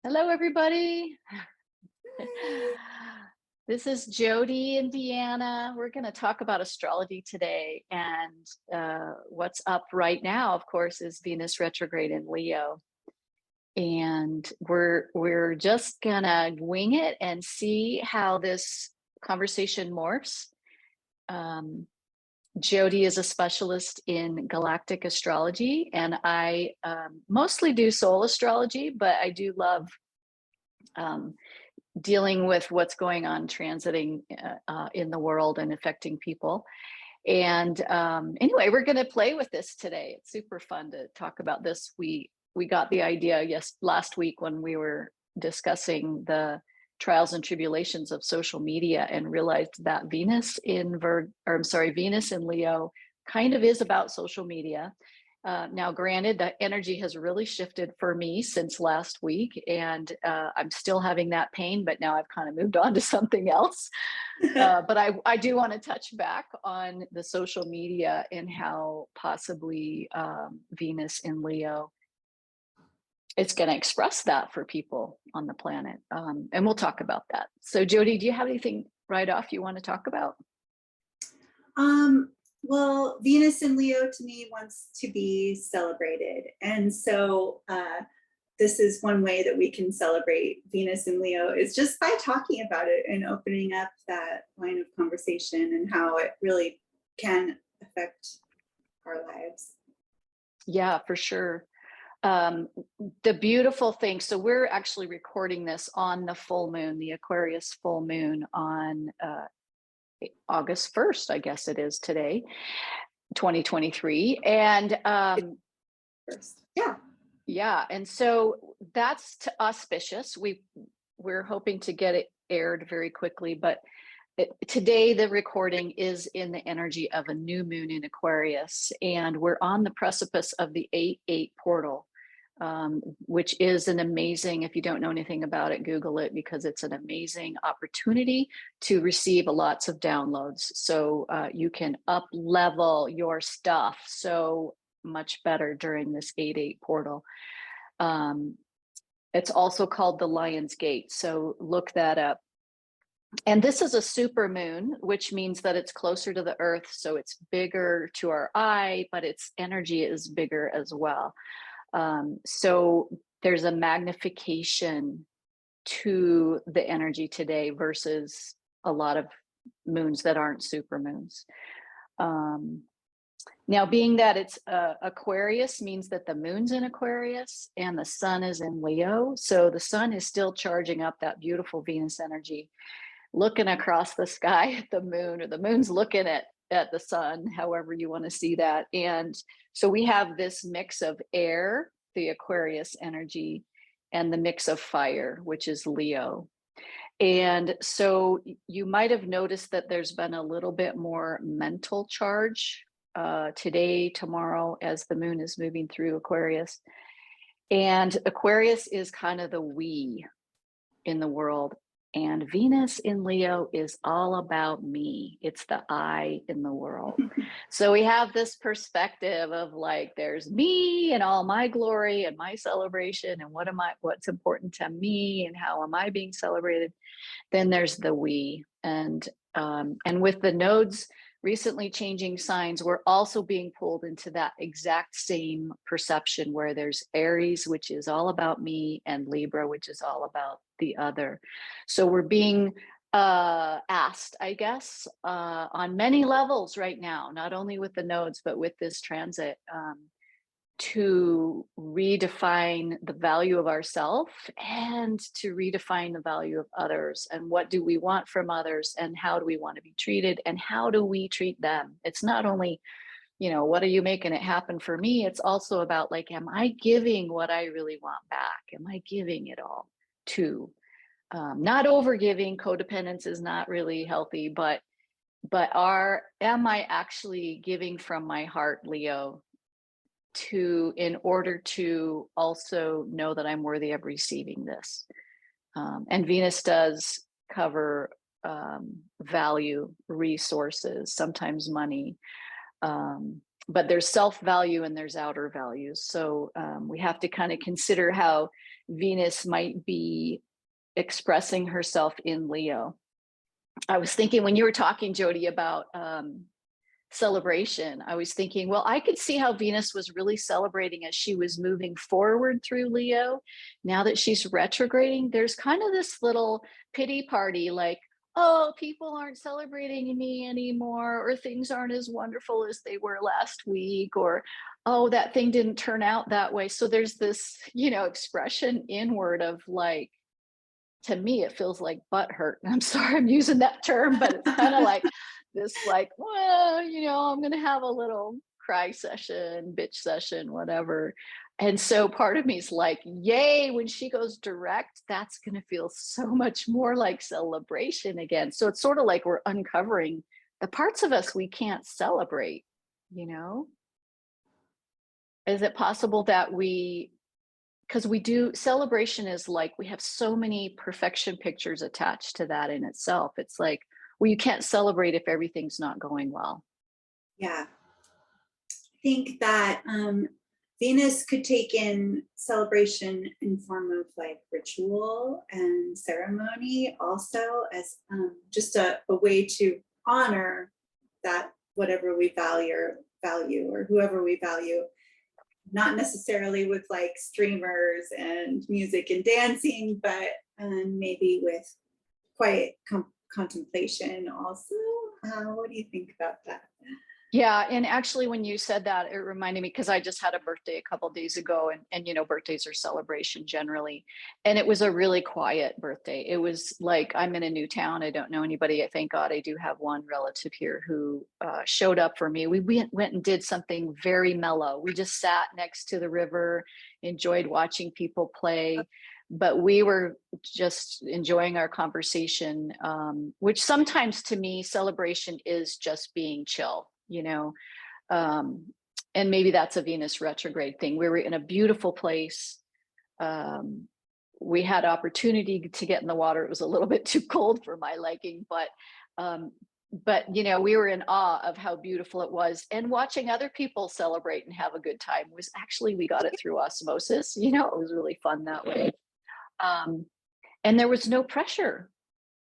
Hello, everybody. Hey. This is Jodi in Vienna. We're going to talk about astrology today. And what's up right now, of course, is Venus retrograde in Leo. And we're just going to wing it and see how this conversation morphs. Jodi is a specialist in galactic astrology, and I mostly do soul astrology, but I do love dealing with what's going on transiting in the world and affecting people. And anyway, we're going to play with this today. It's super fun to talk about this. We got the idea last week when we were discussing the trials and tribulations of social media, and realized that Venus in Leo kind of is about social media. Now, granted, the energy has really shifted for me since last week, and I'm still having that pain, but now I've kind of moved on to something else. But I do want to touch back on the social media and how possibly Venus in Leo, it's going to express that for people on the planet. And we'll talk about that. So, Jodi, do you have anything right off you want to talk about? Well, Venus in Leo to me wants to be celebrated. And so this is one way that we can celebrate Venus in Leo is just by talking about it and opening up that line of conversation and how it really can affect our lives. Yeah, for sure. The beautiful thing, so we're actually recording this on the full moon, the Aquarius full moon on August 1st, I guess it is today, 2023. And First. yeah. And so that's auspicious. We're hoping to get it aired very quickly, but today the recording is in the energy of a new moon in Aquarius, and we're on the precipice of the 8-8 portal. Which is an amazing, if you don't know anything about it, Google it, because it's an amazing opportunity to receive lots of downloads. So you can up level your stuff so much better during this 8-8 portal. It's also called the Lion's Gate. So look that up. And this is a super moon, which means that it's closer to the earth. So it's bigger to our eye, but its energy is bigger as well. So there's a magnification to the energy today versus a lot of moons that aren't super moons. Now, being that it's Aquarius means that the moon's in Aquarius and the sun is in Leo. So the sun is still charging up that beautiful Venus energy, looking across the sky at the moon, or the moon's looking at the sun, however you want to see that. And so we have this mix of air, the Aquarius energy, and the mix of fire, which is Leo. And so you might have noticed that there's been a little bit more mental charge today, tomorrow, as the moon is moving through Aquarius. And Aquarius is kind of the we in the world. And Venus in Leo is all about me. It's the I in the world. So we have this perspective of like, there's me and all my glory and my celebration and what's important to me and how am I being celebrated. Then there's the we. And with the nodes recently changing signs, we're also being pulled into that exact same perception where there's Aries, which is all about me, and Libra, which is all about the other. So we're being asked, I guess, on many levels right now, not only with the nodes, but with this transit, to redefine the value of ourself and to redefine the value of others, and what do we want from others, and how do we want to be treated, and how do we treat them. It's not only, what are you making it happen for me? It's also about like, am I giving what I really want back? Am I giving it all to, not over giving? Codependence is not really healthy, but am I actually giving from my heart, Leo, in order to also know that I'm worthy of receiving this. And Venus does cover value, resources, sometimes money, but there's self-value and there's outer values. So we have to kind of consider how Venus might be expressing herself in Leo. I was thinking when you were talking, Jodi, about celebration, I was thinking, well, I could see how Venus was really celebrating as she was moving forward through Leo. Now that she's retrograding, there's kind of this little pity party, like, oh, people aren't celebrating me anymore, or things aren't as wonderful as they were last week, or, oh, that thing didn't turn out that way. So there's this, expression inward of like, to me, it feels like butt hurt. I'm sorry I'm using that term, but it's kind of like this, like, well, I'm going to have a little cry session, bitch session, whatever. And so part of me is like, yay, when she goes direct, that's going to feel so much more like celebration again. So it's sort of like we're uncovering the parts of us we can't celebrate, Is it possible that because we do, celebration is like, we have so many perfection pictures attached to that in itself. It's like, well, you can't celebrate if everything's not going well. Yeah. I think that Venus could take in celebration in form of like ritual and ceremony also, as just a way to honor that whatever we value or whoever we value, not necessarily with like streamers and music and dancing, but maybe with quiet contemplation also. What do you think about that? Yeah, and actually when you said that, it reminded me, because I just had a birthday a couple of days ago, and birthdays are celebration generally, and it was a really quiet birthday. It was like, I'm in a new town, I don't know anybody. Thank God I do have one relative here who showed up for me. We went and did something very mellow. We just sat next to the river, enjoyed watching people play, but we were just enjoying our conversation, which sometimes to me, celebration is just being chill. And maybe that's a Venus retrograde thing. We were in a beautiful place. We had opportunity to get in the water. It was a little bit too cold for my liking, but we were in awe of how beautiful it was. And watching other people celebrate and have a good time was actually, we got it through osmosis. It was really fun that way. And there was no pressure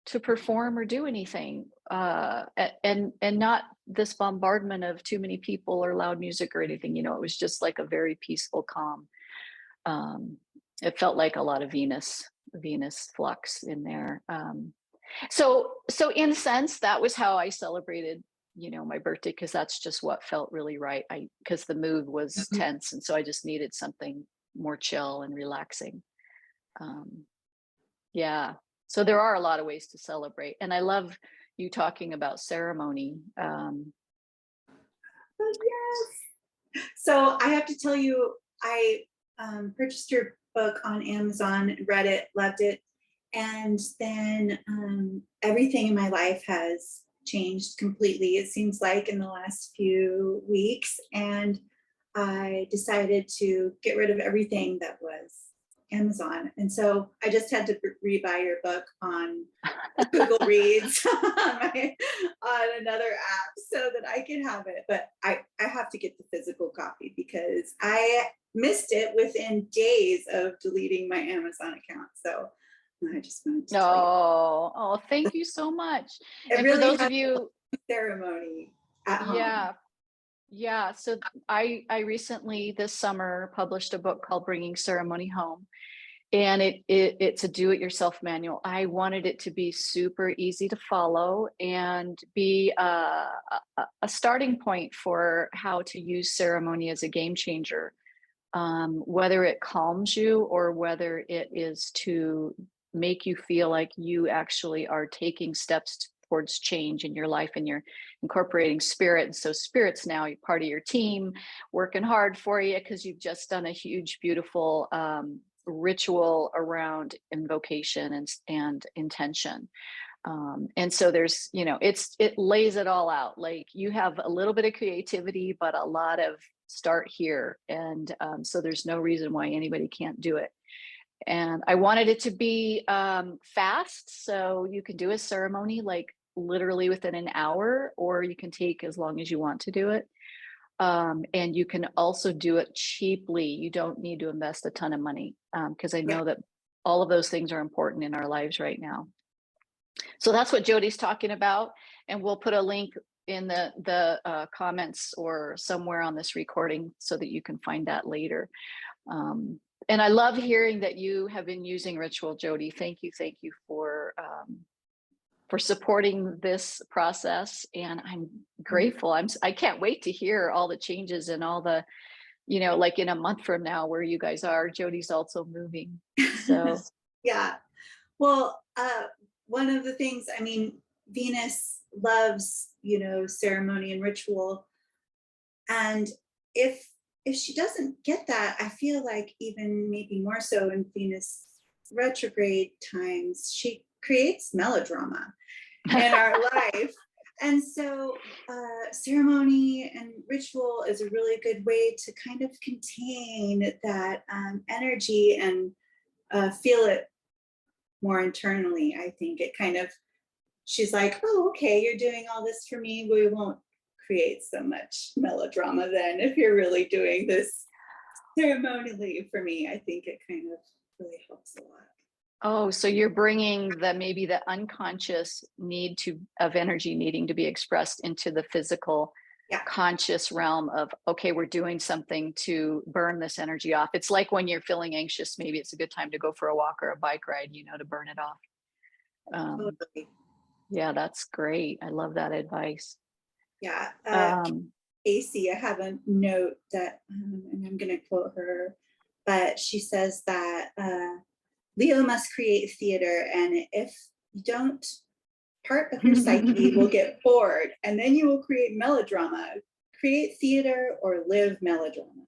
to perform or do anything, and not this bombardment of too many people or loud music or anything. It was just like a very peaceful, calm. It felt like a lot of Venus flux in there. So in a sense, that was how I celebrated, my birthday, because that's just what felt really right. Because the mood was tense, and so I just needed something more chill and relaxing. Yeah. So there are a lot of ways to celebrate. And I love you talking about ceremony. Yes. So I have to tell you, I purchased your book on Amazon, read it, loved it. And then everything in my life has changed completely, it seems like, in the last few weeks. And I decided to get rid of everything that was Amazon. And so I just had to rebuy your book on Google Reads on another app so that I can have it. But I have to get the physical copy because I missed it within days of deleting my Amazon account. So I just wanted to tell you. Oh, thank you so much. It And really for those of you, ceremony at home. Yeah. So I recently this summer published a book called Bringing Ceremony Home. And it's a do-it-yourself manual. I wanted it to be super easy to follow and be a starting point for how to use ceremony as a game changer, whether it calms you or whether it is to make you feel like you actually are taking steps towards change in your life, and you're incorporating spirit. And so spirit's now part of your team, working hard for you because you've just done a huge, beautiful ritual around invocation and intention. And so there's, it lays it all out. Like you have a little bit of creativity, but a lot of start here. And so there's no reason why anybody can't do it. And I wanted it to be fast. So you can do a ceremony like literally within an hour, or you can take as long as you want to do it. And you can also do it cheaply. You don't need to invest a ton of money, because I know that all of those things are important in our lives right now. So that's what Jodi's talking about. And we'll put a link in the comments or somewhere on this recording so that you can find that later. And I love hearing that you have been using ritual, Jodi. Thank you for supporting this process, and I'm grateful. I can't wait to hear all the changes and all the, like in a month from now where you guys are. Jodi's also moving, so yeah. Well, one of the things, I mean, Venus loves, ceremony and ritual, and if she doesn't get that, I feel like even maybe more so in Venus retrograde times, she creates melodrama in our life. And so ceremony and ritual is a really good way to kind of contain that energy and feel it more internally. I think it kind of, she's like, oh, okay, you're doing all this for me. We won't create so much melodrama then if you're really doing this ceremonially for me. I think it kind of really helps a lot. Oh, so you're bringing maybe the unconscious need of energy needing to be expressed into the physical, conscious realm of, okay, we're doing something to burn this energy off. It's like when you're feeling anxious, maybe it's a good time to go for a walk or a bike ride, to burn it off. Totally. Yeah, that's great. I love that advice. Yeah. Casey, I have a note that, and I'm going to quote her, but she says that Leo must create theater, and if you don't, part of your psyche will get bored, and then you will create melodrama. Create theater or live melodrama.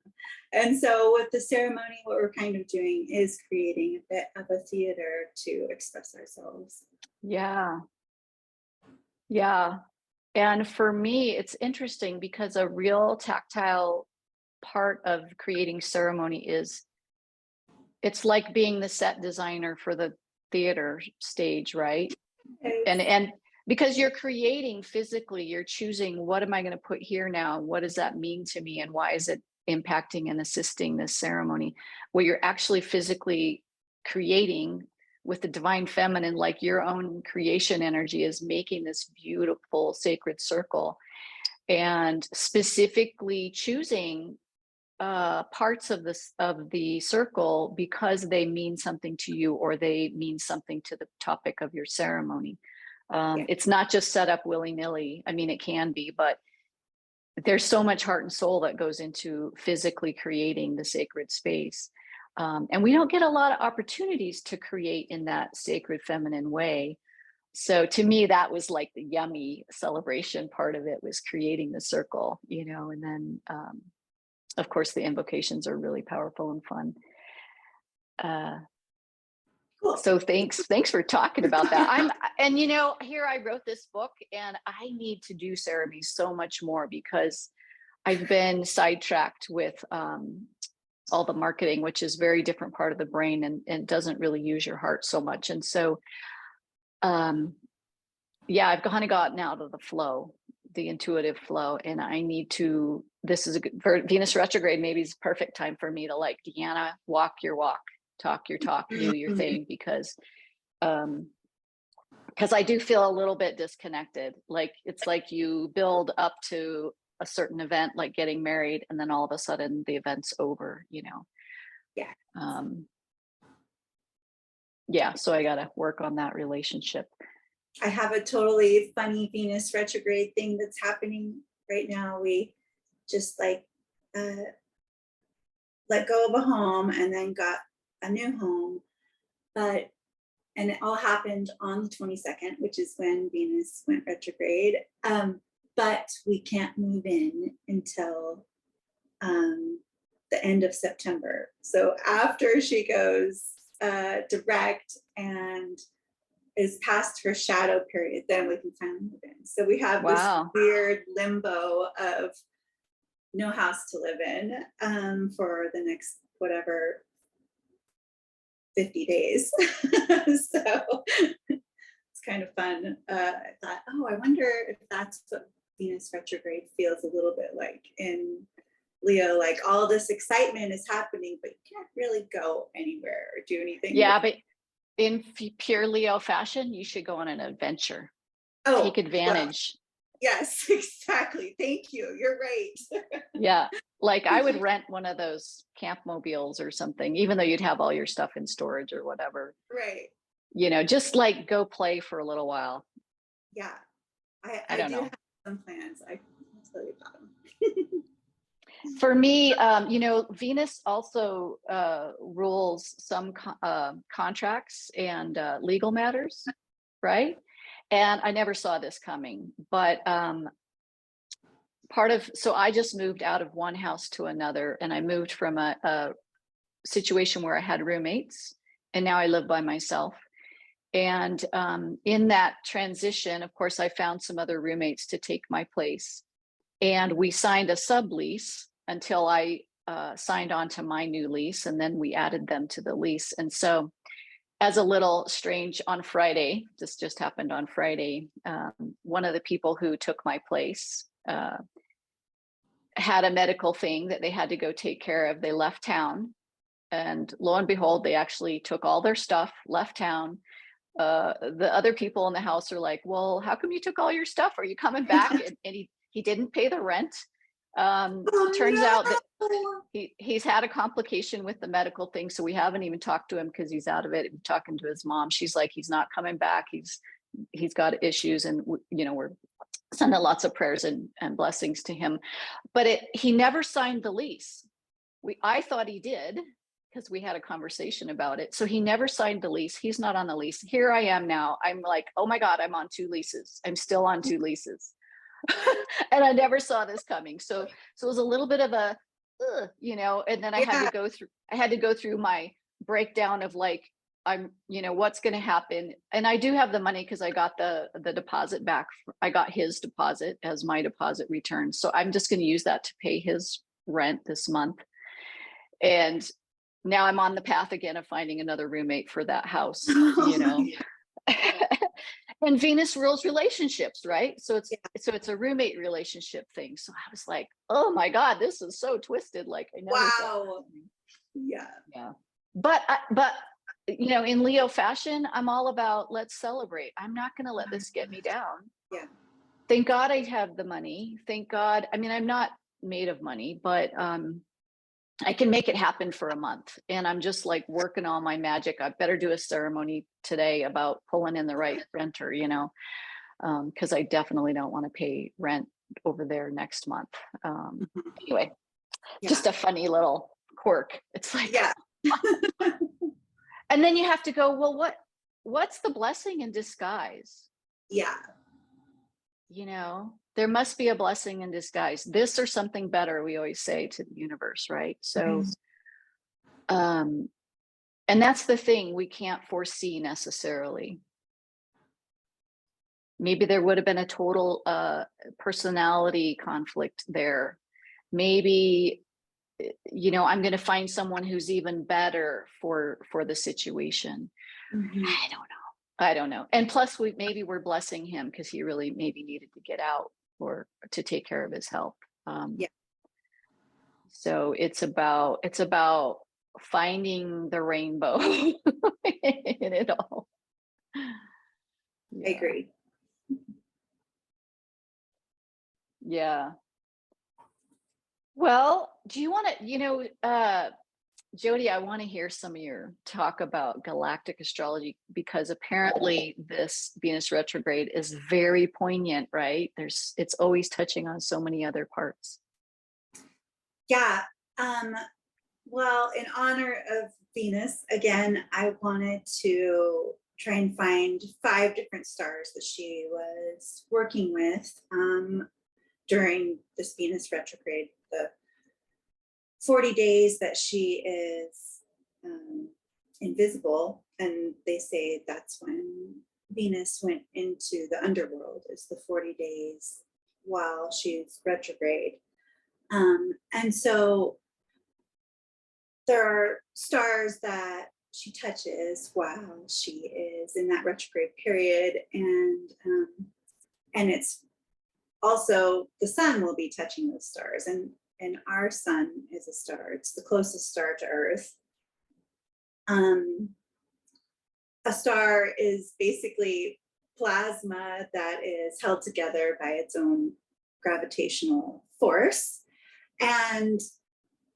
And so with the ceremony, what we're kind of doing is creating a bit of a theater to express ourselves. Yeah. Yeah. And for me, it's interesting because a real tactile part of creating ceremony is, it's like being the set designer for the theater stage, right? And because you're creating physically, you're choosing, what am I going to put here now? What does that mean to me? And why is it impacting and assisting this ceremony? Well, you're actually physically creating with the divine feminine, like your own creation energy is making this beautiful sacred circle, and specifically choosing parts of the circle because they mean something to you, or they mean something to the topic of your ceremony. It's not just set up willy-nilly. I mean, it can be, but there's so much heart and soul that goes into physically creating the sacred space. And we don't get a lot of opportunities to create in that sacred feminine way. So to me, that was like the yummy celebration part of it, was creating the circle, and then, of course, the invocations are really powerful and fun. Cool. So thanks for talking about that. Here I wrote this book, and I need to do ceremonies so much more because I've been sidetracked with all the marketing, which is very different part of the brain and doesn't really use your heart so much. And so, I've kind of gotten out of the flow, the intuitive flow, and I need to, this is for Venus retrograde, maybe it's perfect time for me to, like, Deanna, walk your walk, talk your talk, do your thing, because I do feel a little bit disconnected. Like, it's like you build up to a certain event, like getting married, and then all of a sudden the event's over, so I got to work on that relationship. I have a totally funny Venus retrograde thing that's happening right now. We just let go of a home and then got a new home, and it all happened on the 22nd, which is when Venus went retrograde. But we can't move in until the end of September. So after she goes direct and is past her shadow period, then we can finally move in. So we have this weird limbo of no house to live in for the next whatever 50 days. So it's kind of fun. I thought, I wonder if that's what Venus retrograde feels a little bit like in Leo, like all this excitement is happening, but you can't really go anywhere or do anything. Yeah, but in pure Leo fashion, you should go on an adventure. Oh, take advantage. Well, yes, exactly. Thank you. You're right. Yeah. Like I would rent one of those camp mobiles or something, even though you'd have all your stuff in storage or whatever. Right. You know, just like go play for a little while. Yeah. I don't know. Have some plans. I'll tell you about them. For me, you know, Venus also rules some contracts and legal matters, right? And I never saw this coming, but so I just moved out of one house to another, and I moved from a situation where I had roommates, and now I live by myself. And in that transition, of course, I found some other roommates to take my place. And we signed a sublease until I signed on to my new lease, and then we added them to the lease. And so, as a little strange, on Friday, this just happened on Friday, one of the people who took my place had a medical thing that they had to go take care of. They left town, and lo and behold, they actually took all their stuff, left town. The other people in the house are like, well, how come you took all your stuff? Are you coming back? And he didn't pay the rent. Turns out that he's had a complication with the medical thing, so we haven't even talked to him because he's out of it. I'm talking to his mom. She's like, he's not coming back. He's got issues, and you know, we're sending lots of prayers and blessings to him. But he never signed the lease. I thought he did, because we had a conversation about it. So he never signed the lease. He's not on the lease. Here I am now. I'm like, oh my God, I'm on 2 leases. I'm still on 2 leases. And I never saw this coming. So it was a little bit of a, you know, and then I had to go through my breakdown of like, you know, what's going to happen. And I do have the money because I got the deposit back. I got his deposit as my deposit return. So I'm just going to use that to pay his rent this month. And now I'm on the path again of finding another roommate for that house, you know. And Venus rules relationships, right? So it's a roommate relationship thing. So I was like, oh my God, this is so twisted. Like I never wow. Yeah. But you know, in Leo fashion, I'm all about let's celebrate. I'm not going to let this get me down. Yeah. Thank God I have the money. Thank God. I mean, I'm not made of money, but I can make it happen for a month. And I'm just like working on my magic. I better do a ceremony today about pulling in the right renter, you know, because I definitely don't want to pay rent over there next month. Anyway, just a funny little quirk. It's like, yeah. And then you have to go, well, what's the blessing in disguise? Yeah. You know, there must be a blessing in disguise. This or something better, we always say to the universe, right? So, and that's the thing we can't foresee necessarily. Maybe there would have been a total personality conflict there. Maybe, you know, I'm going to find someone who's even better for the situation. I don't know. And plus maybe we're blessing him because he really maybe needed to get out or to take care of his health. So it's about finding the rainbow in it all. I agree. Yeah. Well, do you want to, you know, Jodi, I want to hear some of your talk about galactic astrology, because apparently this Venus retrograde is very poignant, right? It's always touching on so many other parts. Yeah. Well, in honor of Venus, again, I wanted to try and find 5 different stars that she was working with during this Venus retrograde, the 40 days that she is invisible. And they say that's when Venus went into the underworld, is the 40 days while she's retrograde. And so there are stars that she touches while she is in that retrograde period, and it's also the sun will be touching those stars, and our sun is a star. It's the closest star to Earth. A star is basically plasma that is held together by its own gravitational force, and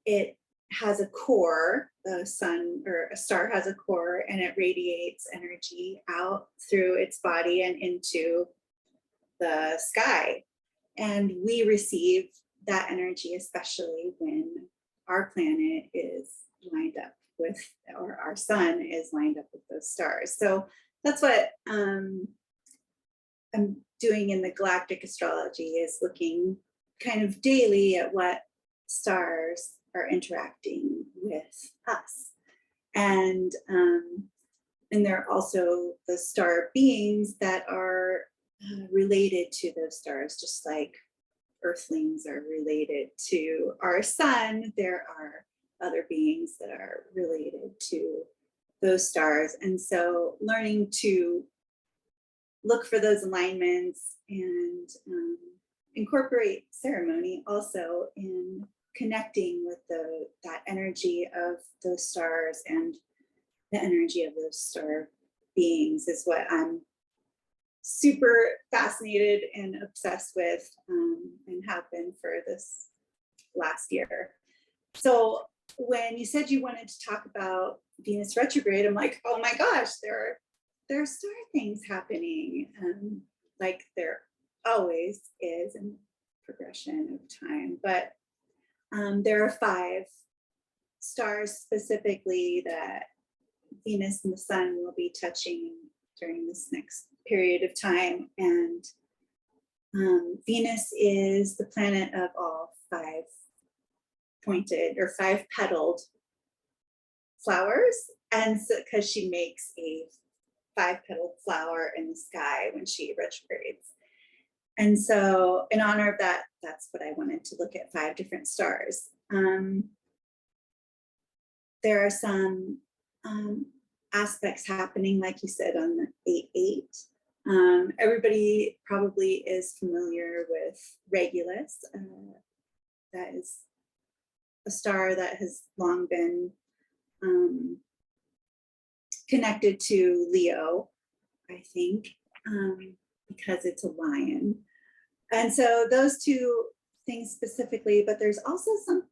it has a core. The sun or a star has a core, and it radiates energy out through its body and into the sky. And we receive that energy, especially when our planet is lined up with, or our sun is lined up with those stars. So that's what I'm doing in the Galactic Astrology, is looking kind of daily at what stars are interacting with us. And there are also the star beings that are related to those stars, just like Earthlings are related to our sun. There are other beings that are related to those stars. And so learning to look for those alignments and incorporate ceremony also in connecting with that energy of those stars and the energy of those star beings is what I'm super fascinated and obsessed with, and have been for this last year. So when you said you wanted to talk about Venus retrograde, I'm like, oh my gosh, there are star things happening, like there always is in progression of time. But there are 5 stars specifically that Venus and the sun will be touching during this next period of time. And Venus is the planet of all 5 pointed or 5 petaled flowers. And so, because she makes a 5-petaled flower in the sky when she retrogrades. And so in honor of that, that's what I wanted to look at 5 different stars. There are some aspects happening, like you said, on the 8-8. Everybody probably is familiar with Regulus. That is a star that has long been connected to Leo, I think, because it's a lion. And so those 2 things specifically, but there's also some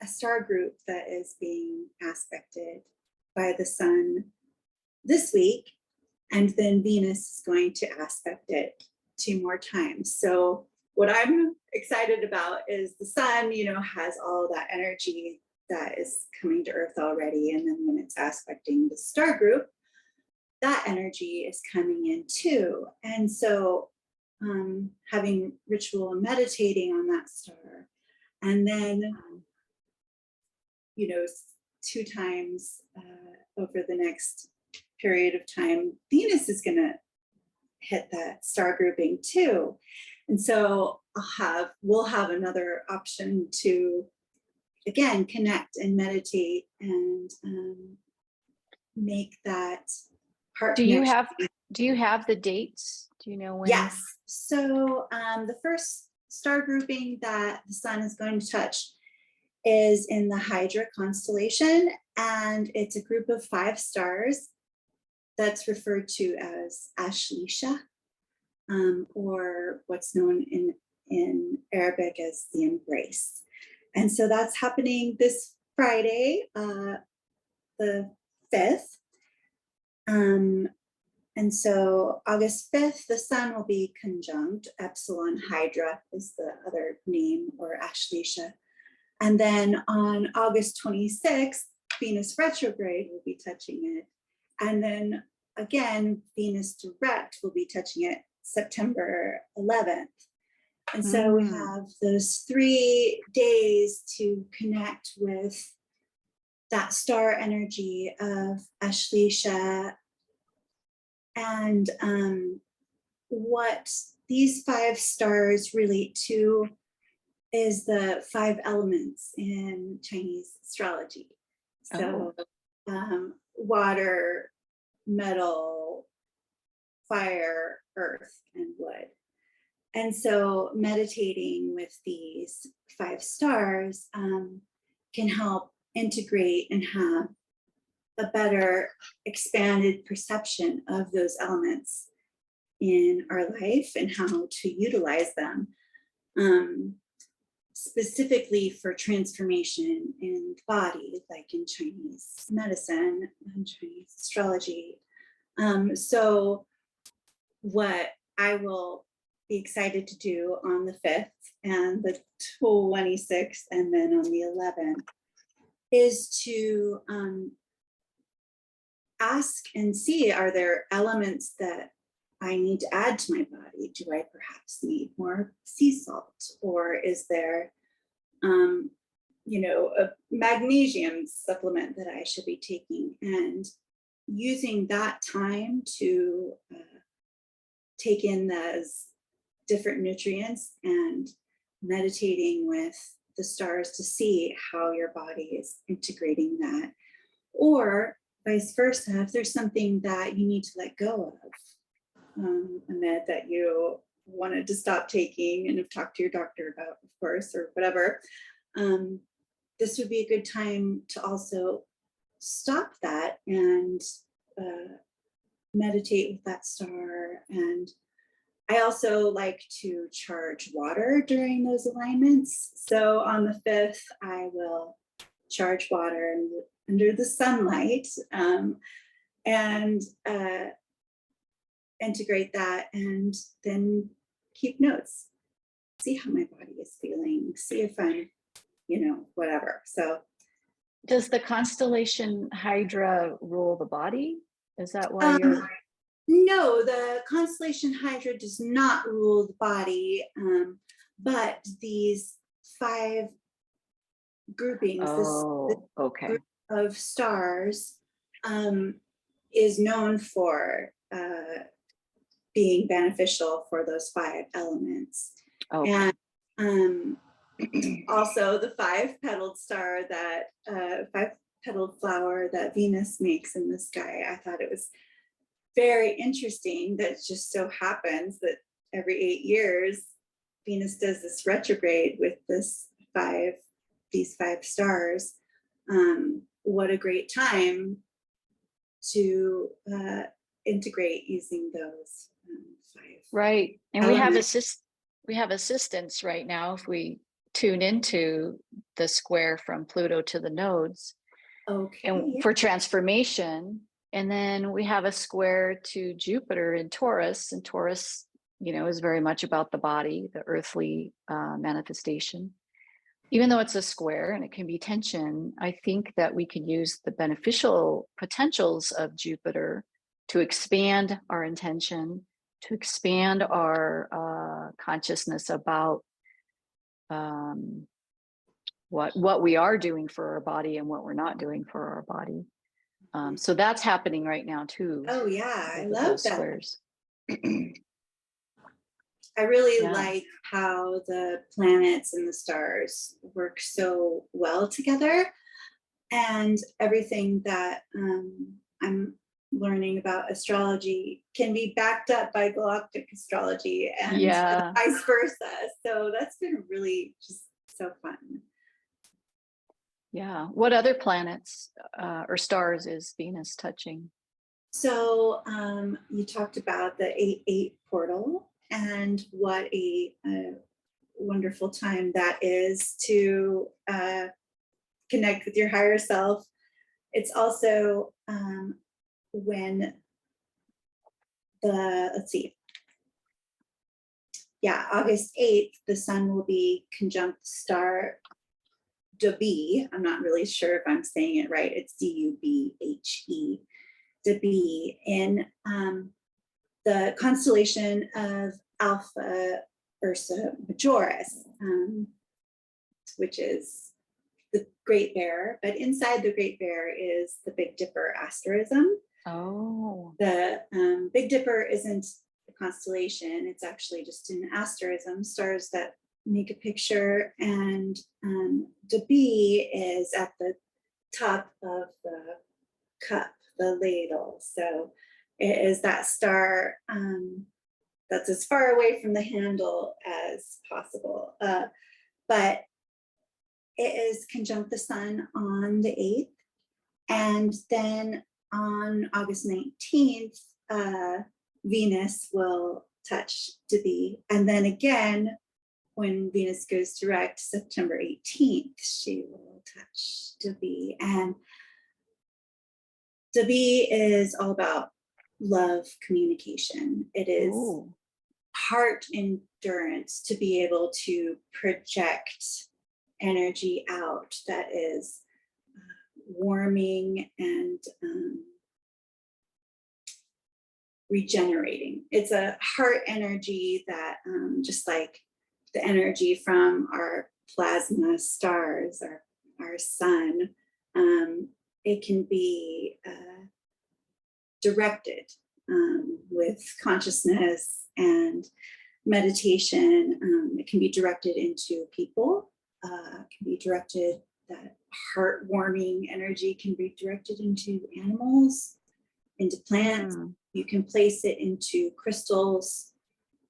a star group that is being aspected by the sun this week, and then Venus is going to aspect it 2 more times. So what I'm excited about is the sun, has all that energy that is coming to Earth already, and then when it's aspecting the star group, that energy is coming in too. And so having ritual and meditating on that star, and then 2 times over the next period of time, Venus is going to hit that star grouping too. And so we'll have another option to, again, connect and meditate and make that heart connection. Do you have the dates? Do you know when? Yes. So the first star grouping that the sun is going to touch is in the Hydra constellation, and it's a group of 5 stars that's referred to as Ashleisha, or what's known in Arabic as the embrace. And so that's happening this Friday, the 5th. And so August 5th, the sun will be conjunct Epsilon Hydra is the other name, or Ashleisha. And then on August 26th, Venus retrograde will be touching it. And then again, Venus direct will be touching it September 11th. And so we have those 3 days to connect with that star energy of Ashleisha. And what these 5 stars relate to is the 5 elements in Chinese astrology. So water, metal, fire, earth, and wood. And so meditating with these 5 stars can help integrate and have a better expanded perception of those elements in our life and how to utilize them, specifically for transformation in the body, like in Chinese medicine and Chinese astrology. So what I will be excited to do on the 5th and the 26th and then on the 11th is to ask and see, are there elements that I need to add to my body? Do I perhaps need more sea salt? Or is there, you know, a magnesium supplement that I should be taking? And using that time to take in those different nutrients and meditating with the stars to see how your body is integrating that. Or vice versa, if there's something that you need to let go of, a med that you wanted to stop taking and have talked to your doctor about, of course, or whatever, this would be a good time to also stop that and meditate with that star. And I also like to charge water during those alignments. So on the 5th, I will charge water under the sunlight and integrate that, and then keep notes, see how my body is feeling, see if I'm, you know, whatever. So does the constellation Hydra rule the body? Is that why you're... No, the constellation Hydra does not rule the body, but these 5 groupings, this okay, group of stars is known for being beneficial for those 5 elements. okay. And also the 5-petaled star, that 5-petaled flower that Venus makes in the sky. I thought it was very interesting that it just so happens that every 8 years Venus does this retrograde with these 5 stars. What a great time to integrate using those 5. Right, and we have assistance right now if we tune into the square from Pluto to the nodes, Okay, and for transformation. And then we have a square to Jupiter in Taurus, and Taurus, you know, is very much about the body, the earthly manifestation. Even though it's a square and it can be tension, I think that we can use the beneficial potentials of Jupiter to expand our intention, to expand our consciousness about what we are doing for our body and what we're not doing for our body. So that's happening right now too. Oh yeah, I love that. Squares. I really like how the planets and the stars work so well together, and everything that I'm learning about astrology can be backed up by galactic astrology and vice versa. So that's been really just so fun. Yeah. What other planets or stars is Venus touching? So you talked about the 8-8 portal, and what a wonderful time that is to connect with your higher self. It's also when August 8th, the sun will be conjunct star Dubhe. I'm not really sure if I'm saying it right. It's Dubhe, Dubhe, in the constellation of Alpha Ursa Majoris, which is the Great Bear. But inside the Great Bear is the Big Dipper asterism. Oh. The Big Dipper isn't a constellation. It's actually just an asterism, stars that make a picture, and Dubhe is at the top of the cup, the ladle. So it is that star that's as far away from the handle as possible. But it is conjunct the sun on the 8th. And then on August 19th, Venus will touch Devi. And then again, when Venus goes direct, September 18th, she will touch Devi. And Devi is all about love communication. It is heart endurance to be able to project energy out that is warming and regenerating. It's a heart energy that just like the energy from our plasma stars, our sun, it can be directed with consciousness and meditation. It can be directed into people, can be directed, that heartwarming energy can be directed into animals, into plants. You can place it into crystals.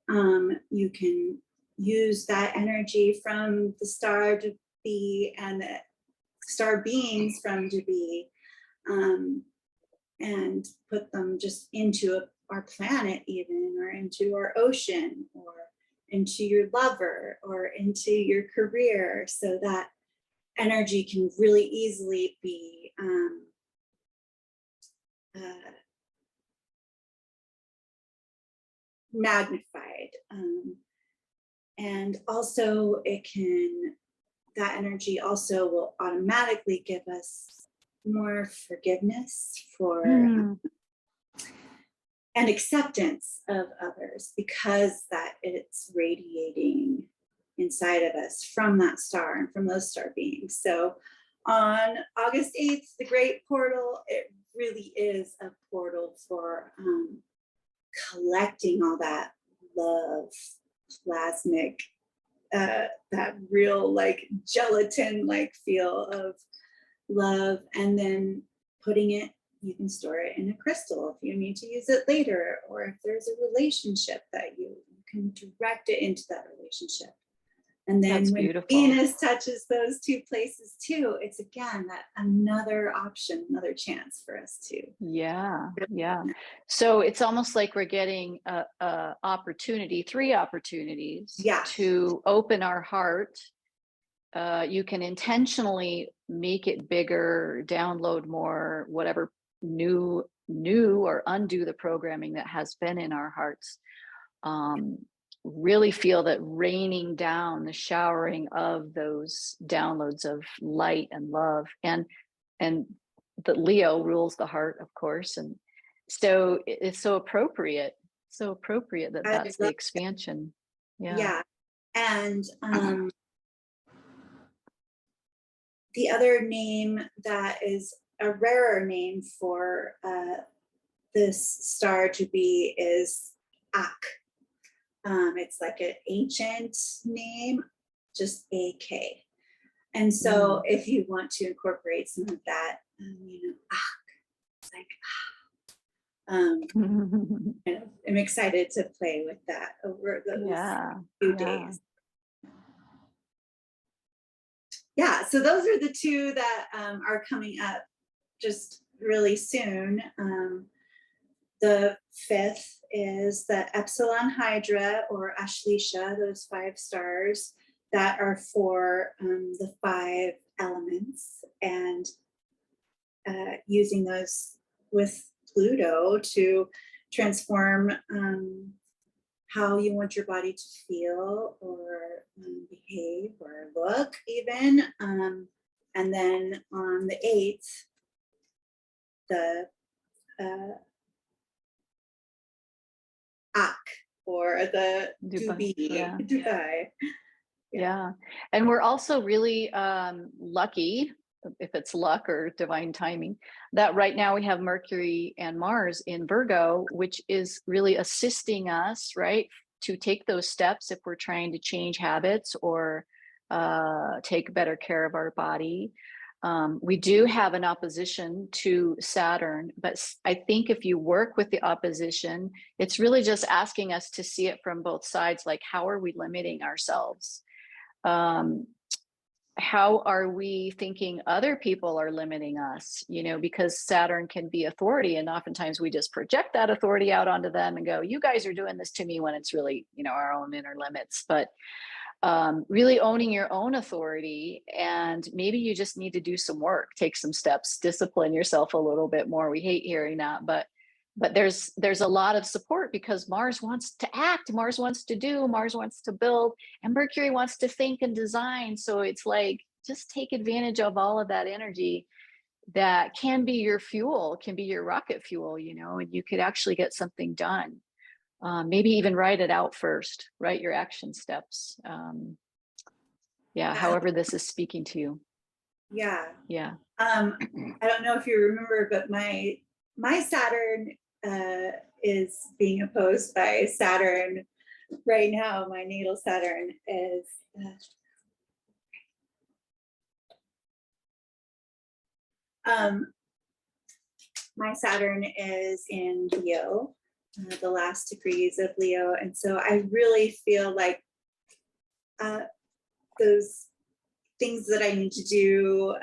You can use that energy from the star to be, and the star beings from to be, and put them just into our planet even, or into our ocean, or into your lover, or into your career, so that energy can really easily be magnified. And also that energy also will automatically give us more forgiveness for and acceptance of others, because that it's radiating inside of us from that star and from those star beings. So on August 8th, the great portal, it really is a portal for collecting all that love, plasmic, that real like gelatin like feel of love, and then putting it, you can store it in a crystal if you need to use it later, or if there's a relationship that you can direct it into that relationship. And then That's when beautiful. Venus touches those two places too, it's again that another option, another chance for us to. Yeah. So it's almost like we're getting a opportunity, 3 opportunities to open our heart. You can intentionally make it bigger, download more, whatever new or undo the programming that has been in our hearts. Really feel that raining down, the showering of those downloads of light and love, and the Leo rules the heart, of course, and so it's so appropriate that that's the expansion. And the other name that is a rarer name for this star to be is Ak. It's like an ancient name, just AK. And so if you want to incorporate some of that, Ak, it's like, I'm excited to play with that over those few days. Yeah, so those are the 2 that are coming up just really soon. The 5th is the Epsilon Hydra or Ashleisha, those 5 stars that are for the 5 elements, and using those with Pluto to transform how you want your body to feel or behave or look even. And then on the 8th, the Ak, or the Dubai. Yeah. And we're also really lucky, if it's luck or divine timing, that right now we have Mercury and Mars in Virgo, which is really assisting us, right, to take those steps if we're trying to change habits or take better care of our body. We do have an opposition to Saturn, but I think if you work with the opposition, it's really just asking us to see it from both sides. Like, how are we limiting ourselves? How are we thinking other people are limiting us? You know, because Saturn can be authority, and oftentimes we just project that authority out onto them and go, you guys are doing this to me, when it's really, you know, our own inner limits. But really owning your own authority, and maybe you just need to do some work, take some steps, discipline yourself a little bit more. We hate hearing that, but there's a lot of support, because Mars wants to act, Mars wants to do, Mars wants to build, and Mercury wants to think and design. So it's like, just take advantage of all of that energy that can be your fuel, can be your rocket fuel, you know, and you could actually get something done. Maybe even write it out first, write your action steps. However this is speaking to you. Yeah. I don't know if you remember, but my Saturn is being opposed by Saturn right now. My natal Saturn is my Saturn is in Leo, the last degrees of Leo. And so I really feel like those things that I need to do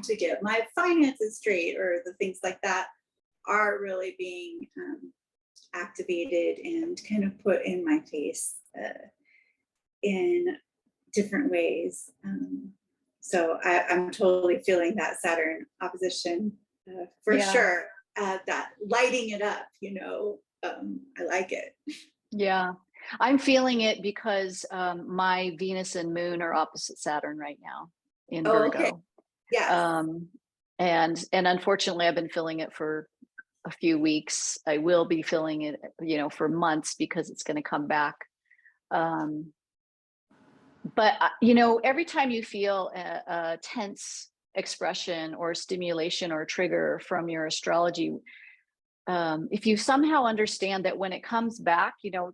to get my finances straight, or the things like that, are really being activated and kind of put in my face in different ways. So I'm totally feeling that Saturn opposition for sure. That lighting it up, you know. I like it. Yeah, I'm feeling it because my Venus and Moon are opposite Saturn right now in Virgo. Okay. Yeah. And unfortunately, I've been feeling it for a few weeks. I will be feeling it, you know, for months, because it's going to come back. But you know, every time you feel a tense expression or stimulation or trigger from your astrology, if you somehow understand that when it comes back, you know,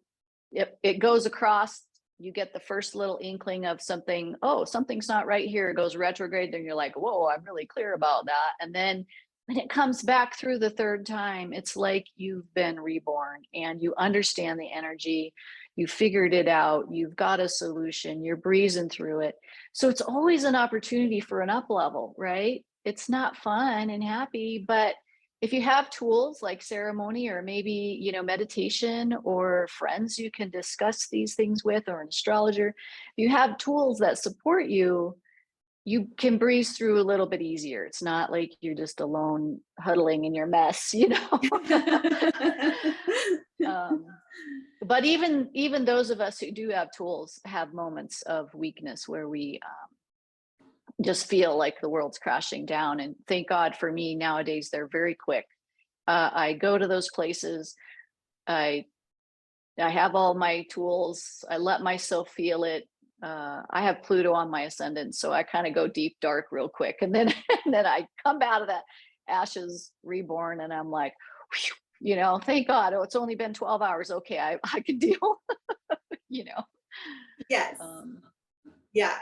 it goes across, you get the first little inkling of something, oh, something's not right here, it goes retrograde, then you're like, whoa, I'm really clear about that. And then when it comes back through the third time, it's like you've been reborn, and you understand the energy, you figured it out, you've got a solution, you're breezing through it. So it's always an opportunity for an up level, right? It's not fun and happy, but if you have tools like ceremony, or maybe, you know, meditation, or friends you can discuss these things with, or an astrologer, if you have tools that support you, you can breeze through a little bit easier. It's not like you're just alone huddling in your mess, you know. But even those of us who do have tools have moments of weakness where we just feel like the world's crashing down. And thank God for me, nowadays they're very quick. I go to those places, I have all my tools, I let myself feel it. I have Pluto on my ascendant, so I kind of go deep dark real quick, and then I come out of that ashes reborn, and I'm like, whew, you know, thank God. Oh, it's only been 12 hours. Okay, I can deal. You know. Yes. Yeah.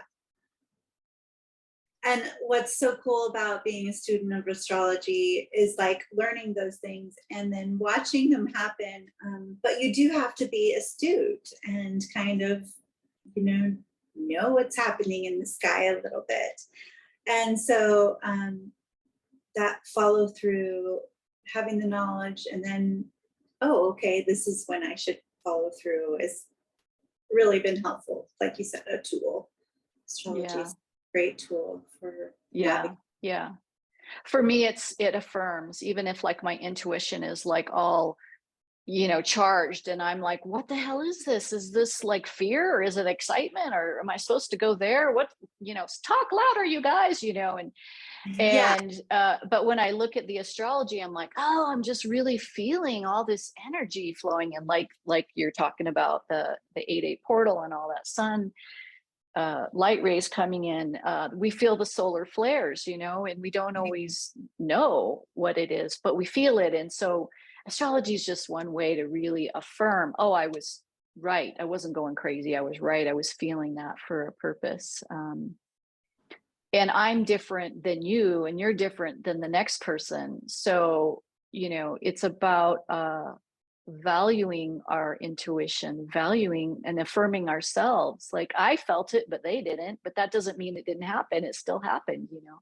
And what's so cool about being a student of astrology is like learning those things and then watching them happen. But you do have to be astute and kind of, you know what's happening in the sky a little bit. And so that follow through, having the knowledge, and then, oh, okay, this is when I should follow through, has really been helpful. Like you said, a tool. Astrology is a great tool for for me, it affirms, even if like my intuition is like all, you know, charged, and I'm like, what the hell is this? Is this like fear, or is it excitement, or am I supposed to go there? What, you know, talk louder, you guys, you know. But when I look at the astrology, I'm like, oh, I'm just really feeling all this energy flowing in, like you're talking about the 8-8 portal and all that sun light rays coming in. We feel the solar flares, you know, and we don't always know what it is, but we feel it. And so astrology is just one way to really affirm, oh, I was right, I wasn't going crazy, I was right, I was feeling that for a purpose. and I'm different than you, and you're different than the next person. So, you know, it's about valuing our intuition, valuing and affirming ourselves. Like, I felt it, but they didn't, but that doesn't mean it didn't happen. It still happened, you know?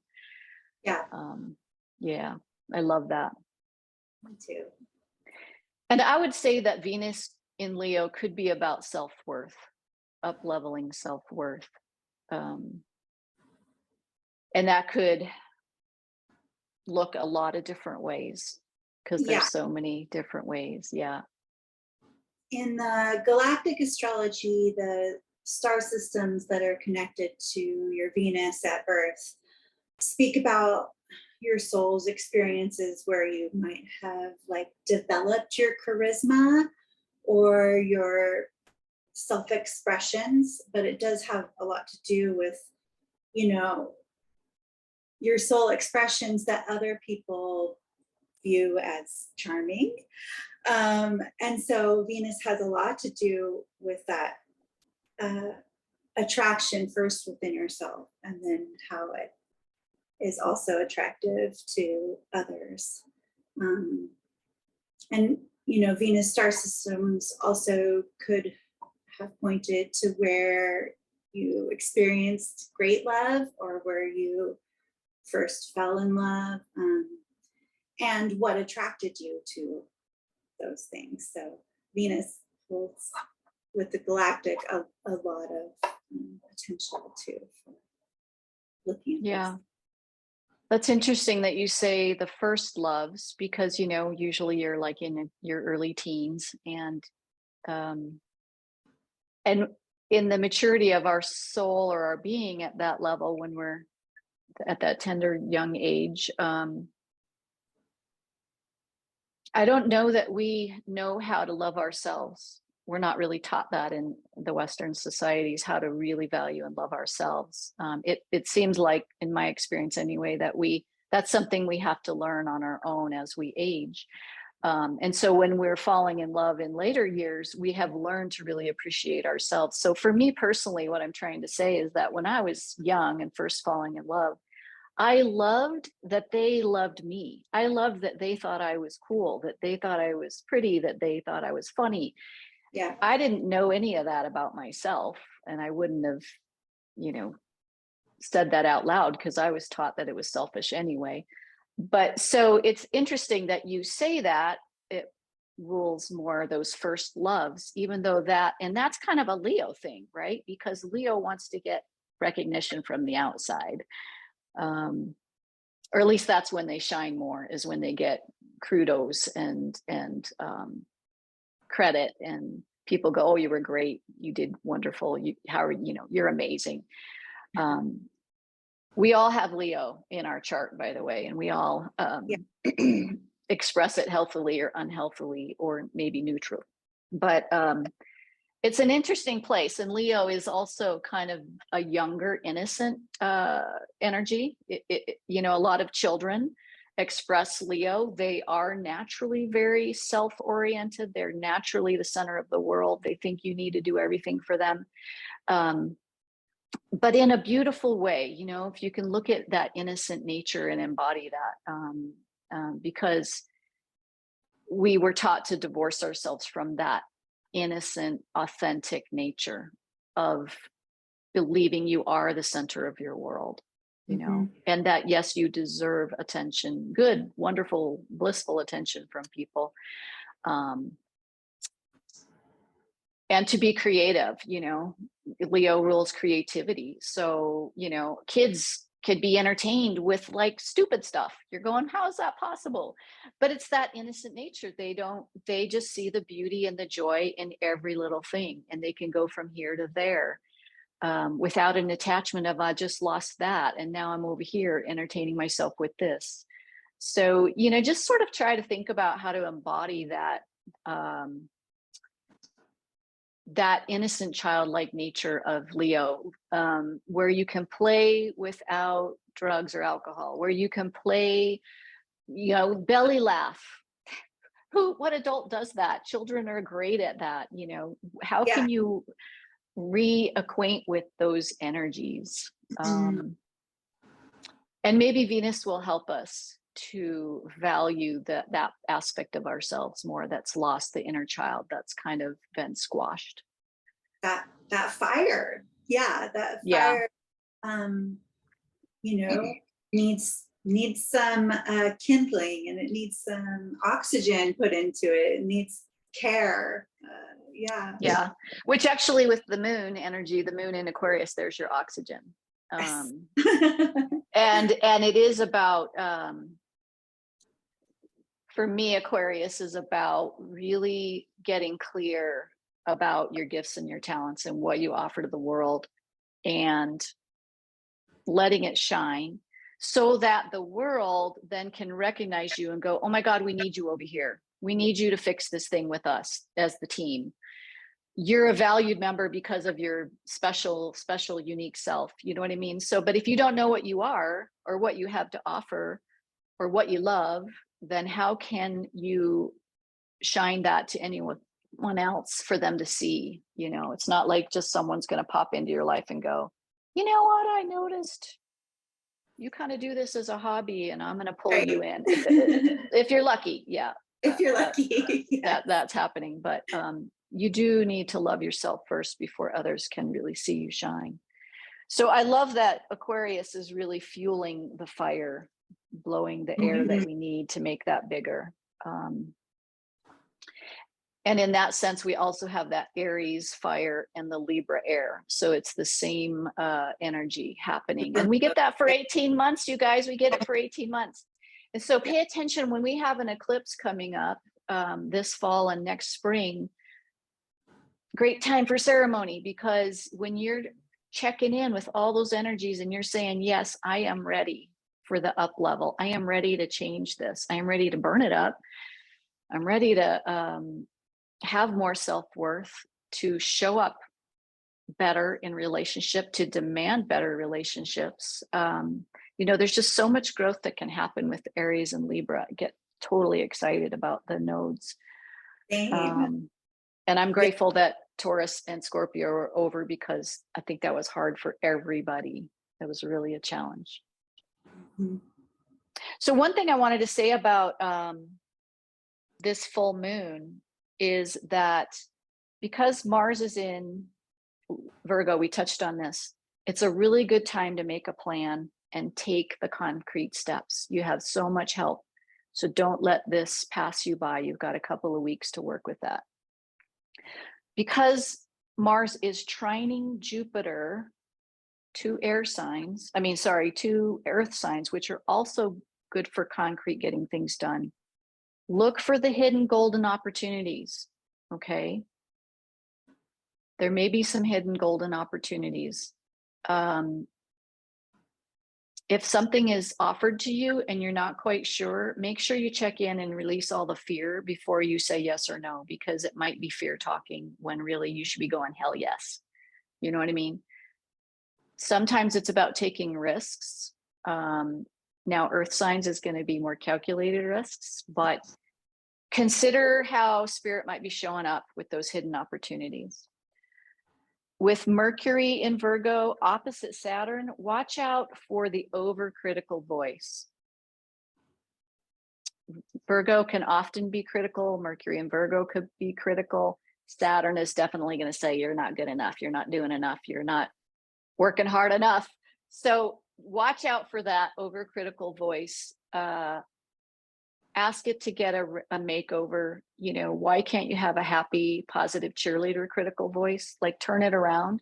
Yeah, Yeah, I love that. me too. And I would say that Venus in Leo could be about self-worth, up-leveling self-worth. And that could look a lot of different ways, because Yeah. there's so many different ways. Yeah. In the galactic astrology, the star systems that are connected to your Venus at birth speak about your soul's experiences where you might have like developed your charisma or your self-expressions, but it does have a lot to do with, you know, your soul expressions that other people view as charming. And so Venus has a lot to do with that attraction first within yourself, and then how it is also attractive to others. And, you know, Venus star systems also could have pointed to where you experienced great love or where you first fell in love, and what attracted you to those things. So Venus holds with the galactic a lot of potential too for looking at Yeah. this. That's interesting that you say the first loves, because, you know, usually you're like in your early teens, and in the maturity of our soul or our being at that level, when we're at that tender young age, I don't know that we know how to love ourselves. We're not really taught that in the Western societies, how to really value and love ourselves. It seems like, in my experience anyway, that that's something we have to learn on our own as we age. And so when we're falling in love in later years, we have learned to really appreciate ourselves. So for me personally, what I'm trying to say is that when I was young and first falling in love, I loved that they loved me. I loved that they thought I was cool, that they thought I was pretty, that they thought I was funny. Yeah. I didn't know any of that about myself, and I wouldn't have, you know, said that out loud, because I was taught that it was selfish anyway. But so it's interesting that you say that it rules more those first loves, even though that's kind of a Leo thing, right? Because Leo wants to get recognition from the outside. Or at least that's when they shine more, is when they get kudos and credit, and people go, "Oh, you were great. You did wonderful. You're amazing." We all have Leo in our chart, by the way, and we all express it healthily or unhealthily, or maybe neutral. But it's an interesting place, and Leo is also kind of a younger, innocent energy. You know, a lot of children express Leo. They are naturally very self-oriented. They're naturally the center of the world. They think you need to do everything for them. But in a beautiful way, you know, if you can look at that innocent nature and embody that, because we were taught to divorce ourselves from that innocent, authentic nature of believing you are the center of your world, you know, and that, yes, you deserve attention, good, wonderful, blissful attention from people. And to be creative, you know, Leo rules creativity. So, you know, kids could be entertained with like stupid stuff. You're going, how is that possible? But it's that innocent nature. They just see the beauty and the joy in every little thing, and they can go from here to there without an attachment of, I just lost that, and now I'm over here entertaining myself with this. So, you know, just sort of try to think about how to embody that that innocent childlike nature of Leo, where you can play without drugs or alcohol, where you can play, you know, belly laugh. What adult does that? Children are great at that. You know, how can you reacquaint with those energies? And maybe Venus will help us to value that aspect of ourselves more, that's lost the inner child, that's kind of been squashed. That fire. Yeah, that Yeah. fire, you know, needs some kindling, and it needs some oxygen put into it. It needs care. Yeah. Yeah. Which actually, with the moon energy, the moon in Aquarius, there's your oxygen. Yes. And it is about, for me, Aquarius is about really getting clear about your gifts and your talents and what you offer to the world, and letting it shine, so that the world then can recognize you and go, oh my God, we need you over here. We need you to fix this thing with us as the team. You're a valued member because of your special, unique self. You know what I mean? So, but if you don't know what you are or what you have to offer or what you love, then how can you shine that to anyone else for them to see? You know, it's not like just someone's going to pop into your life and go, you know what, I noticed you kind of do this as a hobby and I'm going to pull Right. you in. If you're lucky. Yeah. If you're lucky. That's happening. But you do need to love yourself first before others can really see you shine. So I love that Aquarius is really fueling the fire, blowing the air that we need to make that bigger. And in that sense, we also have that Aries fire and the Libra air. So it's the same energy happening. And we get that for 18 months, you guys. We get it for 18 months. And so pay attention when we have an eclipse coming up this fall and next spring. Great time for ceremony, because when you're checking in with all those energies and you're saying, yes, I am ready for the up level. I am ready to change this. I am ready to burn it up. I'm ready to have more self-worth, to show up better in relationship, to demand better relationships. You know, there's just so much growth that can happen with Aries and Libra. I get totally excited about the nodes. And I'm grateful that Taurus and Scorpio are over, because I think that was hard for everybody. That was really a challenge. So one thing I wanted to say about this full moon is that because Mars is in Virgo, we touched on this, it's a really good time to make a plan and take the concrete steps. You have so much help. So don't let this pass you by. You've got a couple of weeks to work with that. Because Mars is trining Jupiter, two earth signs, which are also good for concrete, getting things done. Look for the hidden golden opportunities, okay? There may be some hidden golden opportunities. If something is offered to you and you're not quite sure, make sure you check in and release all the fear before you say yes or no, because it might be fear talking when really you should be going, hell yes. You know what I mean? Sometimes it's about taking risks. Now, earth signs is going to be more calculated risks, but consider how spirit might be showing up with those hidden opportunities. With Mercury in Virgo opposite Saturn, watch out for the overcritical voice. Virgo can often be critical. Mercury in Virgo could be critical. Saturn is definitely going to say, you're not good enough. You're not doing enough. You're not working hard enough. So watch out for that overcritical voice. Ask it to get a makeover. You know, why can't you have a happy, positive cheerleader critical voice? Like, turn it around.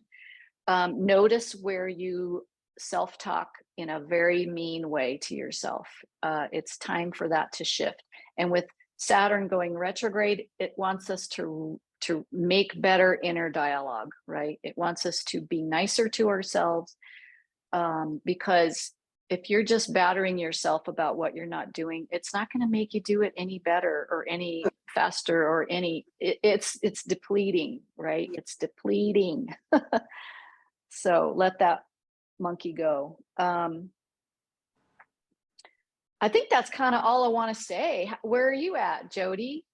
Notice where you self-talk in a very mean way to yourself. It's time for that to shift. And with Saturn going retrograde, it wants us to make better inner dialogue, right? It wants us to be nicer to ourselves, because if you're just battering yourself about what you're not doing, it's not going to make you do it any better or any faster or it's depleting, right? It's depleting. So let that monkey go. I think that's kind of all I want to say. Where are you at, Jodi?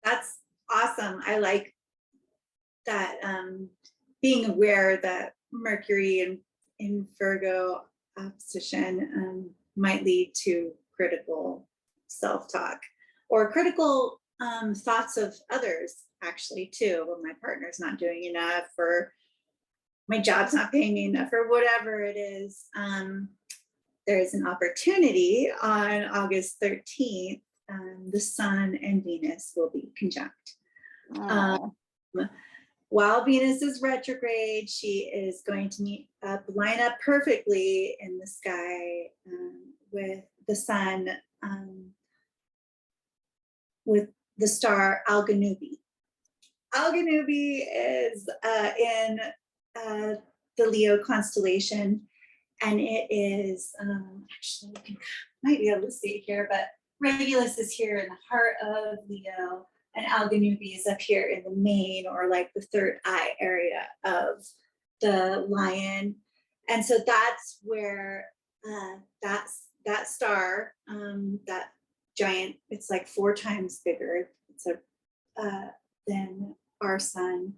That's awesome. I like that, being aware that Mercury in Virgo opposition might lead to critical self-talk or critical thoughts of others, actually, too. Well, my partner's not doing enough, or my job's not paying me enough, or whatever it is. There is an opportunity on August 13th. The Sun and Venus will be conjunct. While Venus is retrograde, she is going to line up perfectly in the sky with the Sun, with the star Alganubi. Alganubi is in the Leo constellation, and it is actually, you might be able to see it here, but Regulus is here in the heart of Leo, and Alganubi is up here in the mane, or like the third eye area of the lion. And so that's where that star, that giant, it's like 4 times bigger. It's than our sun.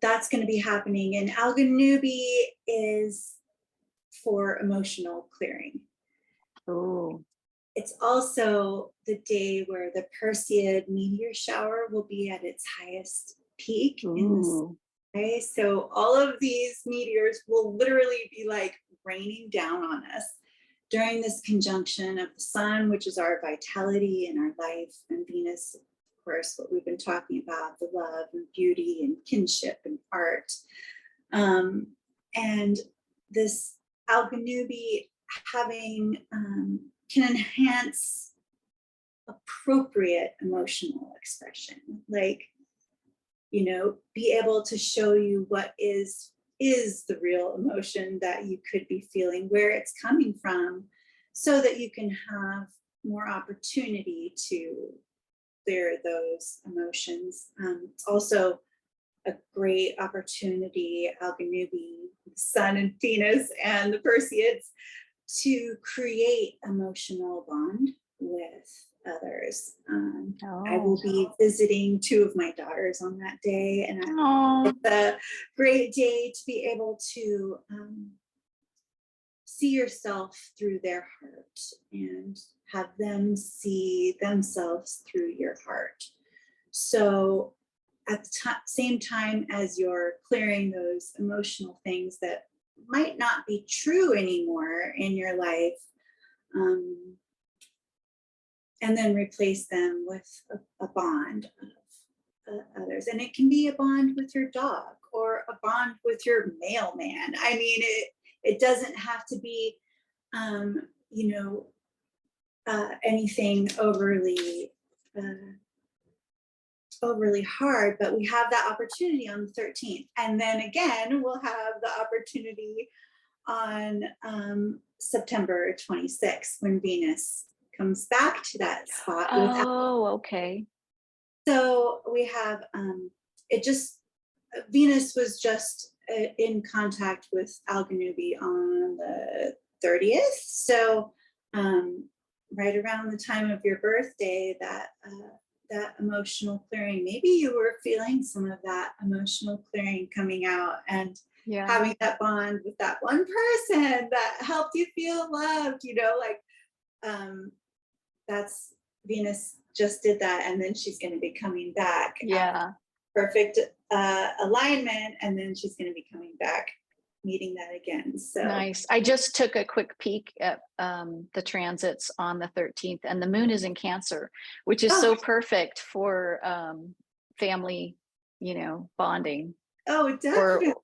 That's going to be happening, and Alganubi is for emotional clearing. Oh. It's also the day where the Perseid meteor shower will be at its highest peak in the sky. So all of these meteors will literally be like raining down on us during this conjunction of the Sun, which is our vitality and our life, and Venus, of course, what we've been talking about, the love and beauty and kinship and art. And this Alganubi having can enhance appropriate emotional expression, like, you know, be able to show you what is the real emotion that you could be feeling, where it's coming from, so that you can have more opportunity to clear those emotions. It's also a great opportunity, Alganubi, the Sun and Venus and the Perseids, to create emotional bond with others. I will be visiting 2 of my daughters on that day, and it's a great day to be able to see yourself through their heart and have them see themselves through your heart. So at the same time as you're clearing those emotional things that might not be true anymore in your life, and then replace them with a bond of others. And it can be a bond with your dog or a bond with your mailman. I mean, it doesn't have to be, you know, anything overly hard, but we have that opportunity on the 13th. And then again, we'll have the opportunity on September 26th, when Venus comes back to that spot. Okay. So we have, Venus was just in contact with Alganubi on the 30th. So right around the time of your birthday, that emotional clearing, maybe you were feeling some of that emotional clearing coming out, and having that bond with that one person that helped you feel loved, you know, like that's Venus just did that, and then she's going to be coming back. Perfect alignment, and then she's going to be coming back, meeting that again. So nice. I just took a quick peek at the transits on the 13th, and the moon is in Cancer, which is so perfect for family, you know, bonding. Oh, definitely.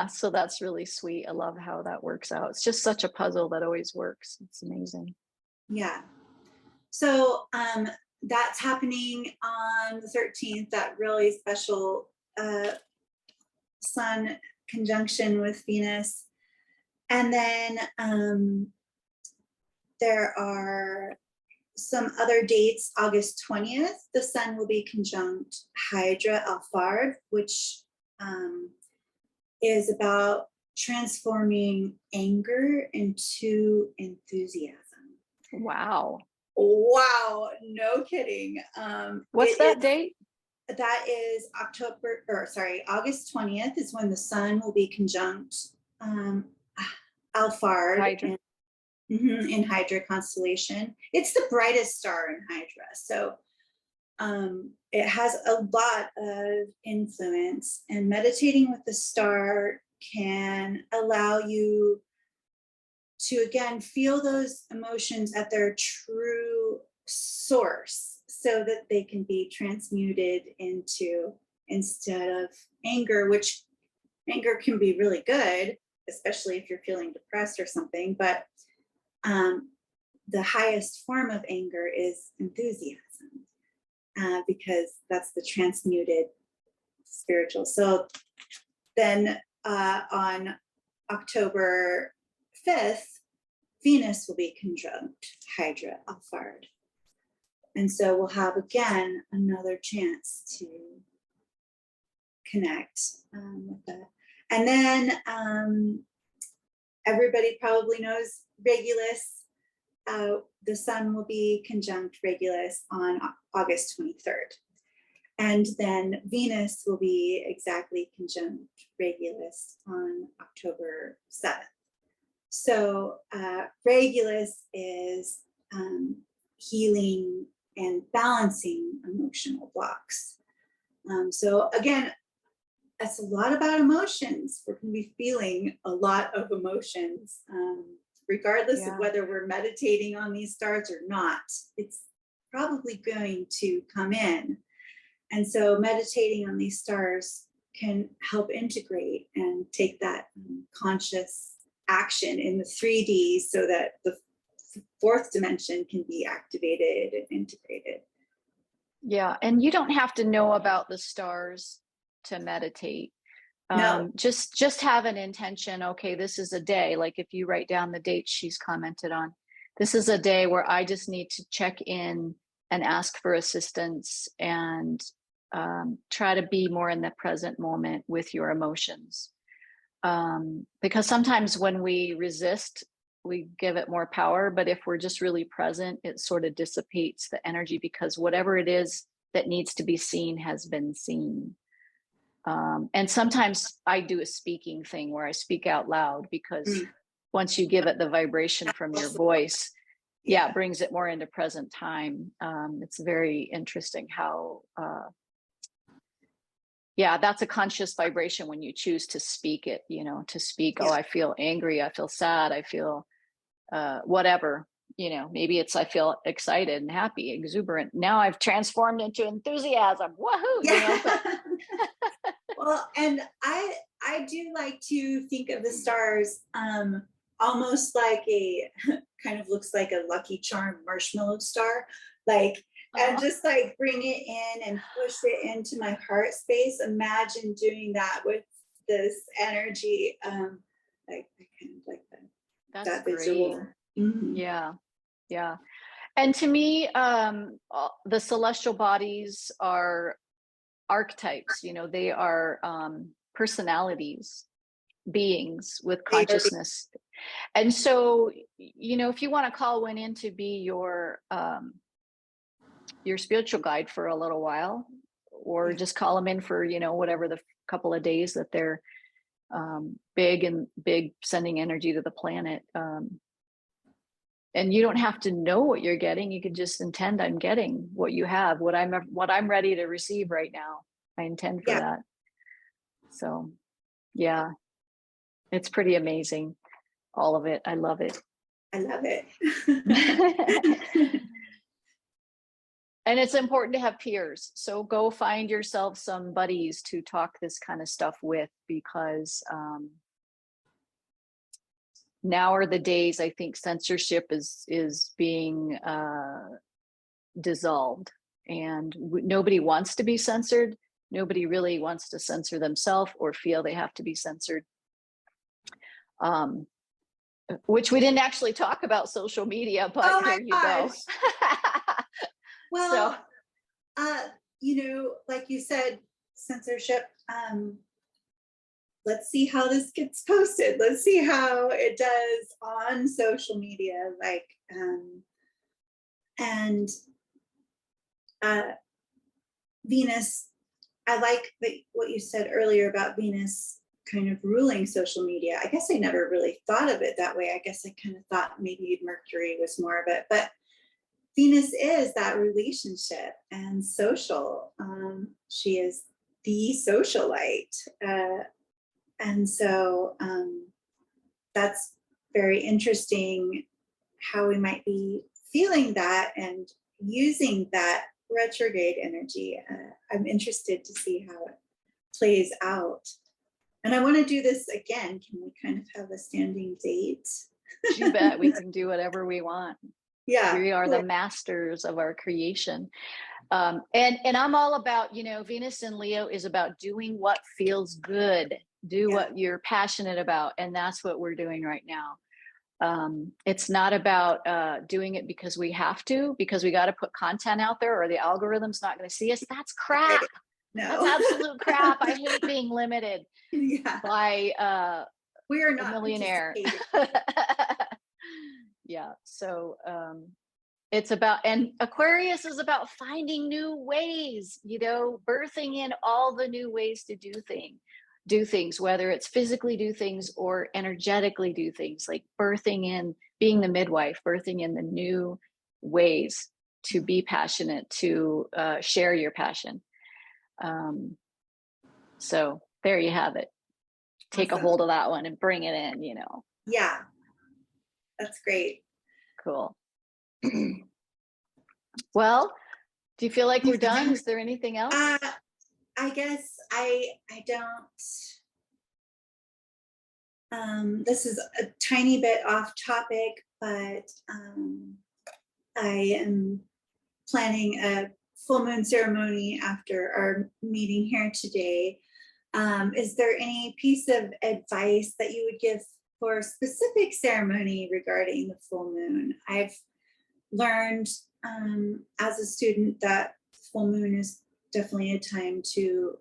So that's really sweet. I love how that works out. It's just such a puzzle that always works. It's amazing. Yeah. So that's happening on the 13th, that really special Sun conjunction with Venus. And then there are some other dates. August 20th, the Sun will be conjunct Hydra Alphard, which is about transforming anger into enthusiasm. Wow. No kidding. What's that date? That is August 20th is when the Sun will be conjunct Alphard Hydra. in Hydra constellation. It's the brightest star in Hydra. So it has a lot of influence, and meditating with the star can allow you to, again, feel those emotions at their true source so that they can be transmuted into, instead of anger, which anger can be really good, especially if you're feeling depressed or something, but the highest form of anger is enthusiasm, because that's the transmuted spiritual. So then on October 5th, Venus will be conjunct Hydra Alphard. And so we'll have, again, another chance to connect with that. And then everybody probably knows Regulus. The sun will be conjunct Regulus on August 23rd. And then Venus will be exactly conjunct Regulus on October 7th. So Regulus is healing and balancing emotional blocks. So again, that's a lot about emotions. We're going to be feeling a lot of emotions, regardless of whether we're meditating on these stars or not. It's probably going to come in. And so meditating on these stars can help integrate and take that conscious action in the 3D so that the fourth dimension can be activated and integrated. Yeah, and you don't have to know about the stars to meditate. No. Just have an intention. Okay, this is a day, like if you write down the dates she's commented on, this is a day where I just need to check in and ask for assistance and try to be more in the present moment with your emotions. Because sometimes when we resist, we give it more power, but if we're just really present, it sort of dissipates the energy, because whatever it is that needs to be seen has been seen. And sometimes I do a speaking thing where I speak out loud, because once you give it the vibration from your voice, it brings it more into present time. It's very interesting how, that's a conscious vibration when you choose to speak it, to speak, oh, I feel angry, I feel sad, I feel whatever, maybe it's, I feel excited and happy, exuberant. Now I've transformed into enthusiasm. Woohoo! Well, and I do like to think of the stars almost like a kind of looks like a Lucky Charm marshmallow star, like, and just like bring it in and push it into my heart space. Imagine doing that with this energy. I kind of like that. That's that great. visual. Mm-hmm. Yeah. And to me, the celestial bodies are archetypes. They are personalities, beings with consciousness. And so, if you want to call one in to be your spiritual guide for a little while, or just call them in for, whatever the couple of days that they're big sending energy to the planet. And you don't have to know what you're getting. You could just intend, I'm getting what you have, what I'm ready to receive right now. I intend for that. So it's pretty amazing. All of it. I love it. I love it. And it's important to have peers. So go find yourself some buddies to talk this kind of stuff with, because now are the days, I think censorship is being dissolved, and nobody wants to be censored. Nobody really wants to censor themselves or feel they have to be censored. Which we didn't actually talk about social media, but here you go. Well, like you said, censorship, let's see how this gets posted. Let's see how it does on social media. And Venus, I like what you said earlier about Venus kind of ruling social media. I guess I never really thought of it that way. I guess I kind of thought maybe Mercury was more of it, but Venus is that relationship and social. She is the socialite. And so that's very interesting how we might be feeling that and using that retrograde energy. I'm interested to see how it plays out. And I want to do this again. Can we kind of have a standing date? You bet. We can do whatever we want. Yeah. We are the masters of our creation. And I'm all about, you know, Venus in Leo is about doing what feels good, what you're passionate about. And that's what we're doing right now. It's not about doing it because we have to, because we got to put content out there or the algorithm's not going to see us. That's crap. No. That's absolute crap. I hate being limited by we are not a millionaire. Yeah. So it's about, and Aquarius is about finding new ways, you know, birthing in all the new ways to do things, whether it's physically do things or energetically do things, like birthing in, being the midwife, birthing in the new ways to be passionate, to share your passion. So there you have it. Take a hold of that one and bring it in, you know. Yeah, that's great. Cool. Well, do you feel like we're done? Is there anything else? I guess I don't. This is a tiny bit off topic, but I am planning a full moon ceremony after our meeting here today. Is there any piece of advice that you would give for a specific ceremony regarding the full moon? I've learned as a student that full moon is definitely a time to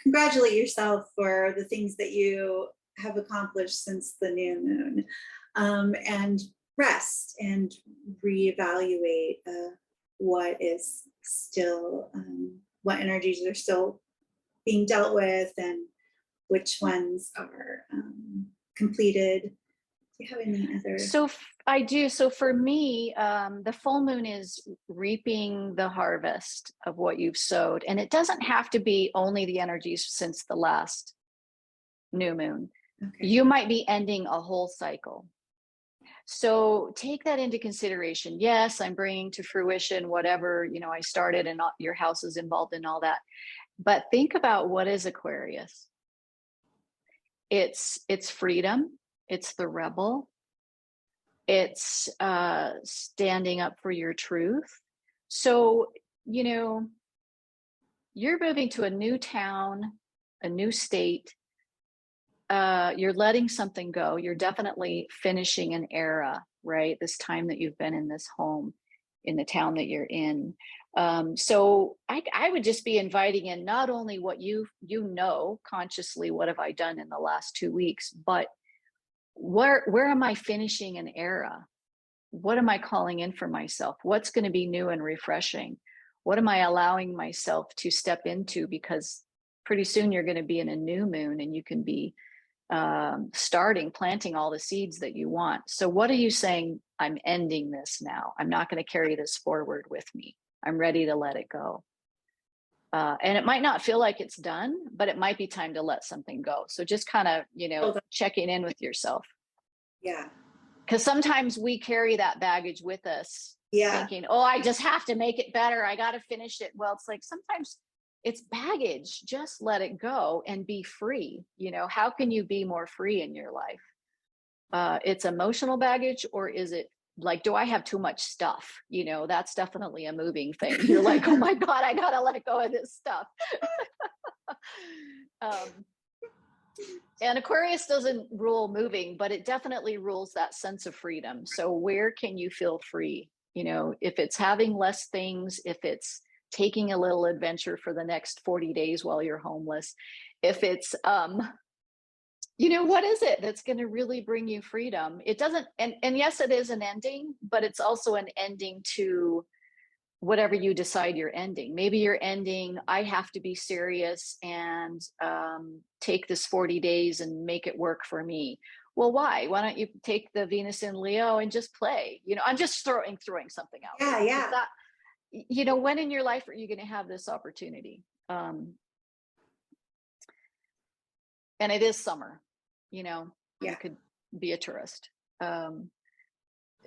congratulate yourself for the things that you have accomplished since the new moon, and rest and reevaluate what is still, what energies are still being dealt with and which ones are completed. Do you have any other? So I do. So for me, the full moon is reaping the harvest of what you've sowed. And it doesn't have to be only the energies since the last new moon. Okay. You might be ending a whole cycle. So take that into consideration. Yes, I'm bringing to fruition whatever, you know, I started and your house is involved in all that. But think about what is Aquarius. It's freedom. It's the rebel. It's standing up for your truth. So, you know, you're moving to a new town, a new state. You're letting something go. You're definitely finishing an era, right? This time that you've been in this home, in the town that you're in. So I would just be inviting in not only what you know consciously, what have I done in the last 2 weeks, but where am I finishing an era? What am I calling in for myself? What's going to be new and refreshing? What am I allowing myself to step into? Because pretty soon you're going to be in a new moon and you can be planting all the seeds that you want. So what are you saying? I'm ending this now. I'm not going to carry this forward with me. I'm ready to let it go. And it might not feel like it's done, but it might be time to let something go. So just kind of, you know, checking in with yourself. Yeah. Because sometimes we carry that baggage with us, thinking, oh, I just have to make it better. I got to finish it. Well, it's like sometimes it's baggage. Just let it go and be free. You know, how can you be more free in your life? It's emotional baggage, or is it like, do I have too much stuff? You know, that's definitely a moving thing. You're like, oh my God, I got to let go of this stuff. And Aquarius doesn't rule moving, but it definitely rules that sense of freedom. So where can you feel free? You know, if it's having less things, if it's taking a little adventure for the next 40 days while you're homeless, if it's, you know, what is it that's going to really bring you freedom? It doesn't, and yes, it is an ending, but it's also an ending to whatever you decide you're ending. Maybe you're ending, I have to be serious and take this 40 days and make it work for me. Well, why don't you take the Venus in Leo and just play? I'm just throwing something out Yeah, there. yeah. That, when in your life are you going to have this opportunity? And it is summer, Yeah. you could be a tourist.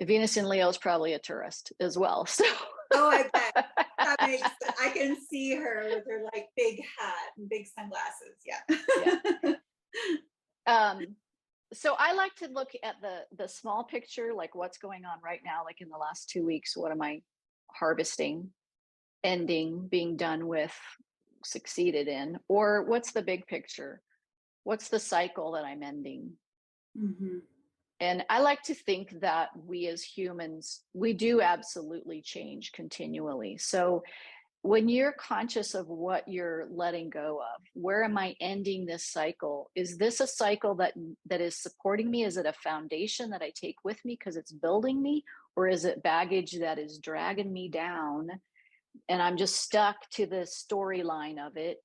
Venus in Leo is probably a tourist as well. So Oh, I bet. That makes sense. I can see her with her like big hat and big sunglasses. Yeah. Yeah. So I like to look at the small picture, like what's going on right now, like in the last 2 weeks, what am I harvesting, ending, being done with, succeeded in, or what's the big picture? What's the cycle that I'm ending? Mm-hmm. And I like to think that we as humans, we do absolutely change continually. So when you're conscious of what you're letting go of, where am I ending this cycle? Is this a cycle that is supporting me? Is it a foundation that I take with me because it's building me? Or is it baggage that is dragging me down and I'm just stuck to the storyline of it?